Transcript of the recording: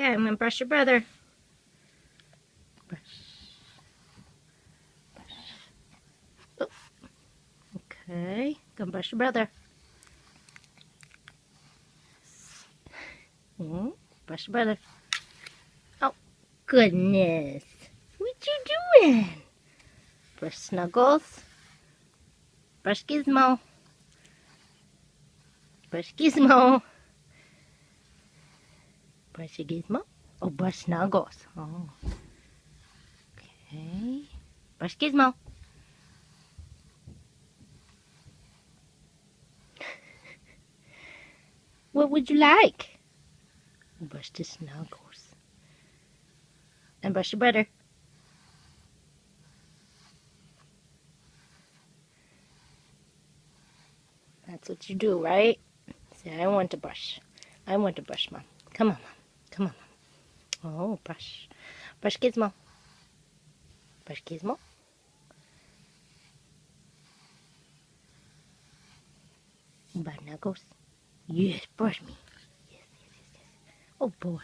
Okay, I'm gonna brush your brother. Brush. Brush. Oh. Okay, gonna brush your brother. Brush your brother. Oh, goodness. What you doing? Brush Snuggles. Brush Gizmo. Brush Gizmo. Brush your Gizmo. Oh, brush Snuggles. Oh. Okay. Brush Gizmo. What would you like? Brush the Snuggles. And brush your brother. That's what you do, right? Say, I want to brush. I want to brush, Mom. Come on, Mom. Come on, Mom. Oh, brush. Brush Gizmo. Brush Gizmo. Brush Knuckles. Yes, brush me. Yes, yes, yes, yes. Oh, boy.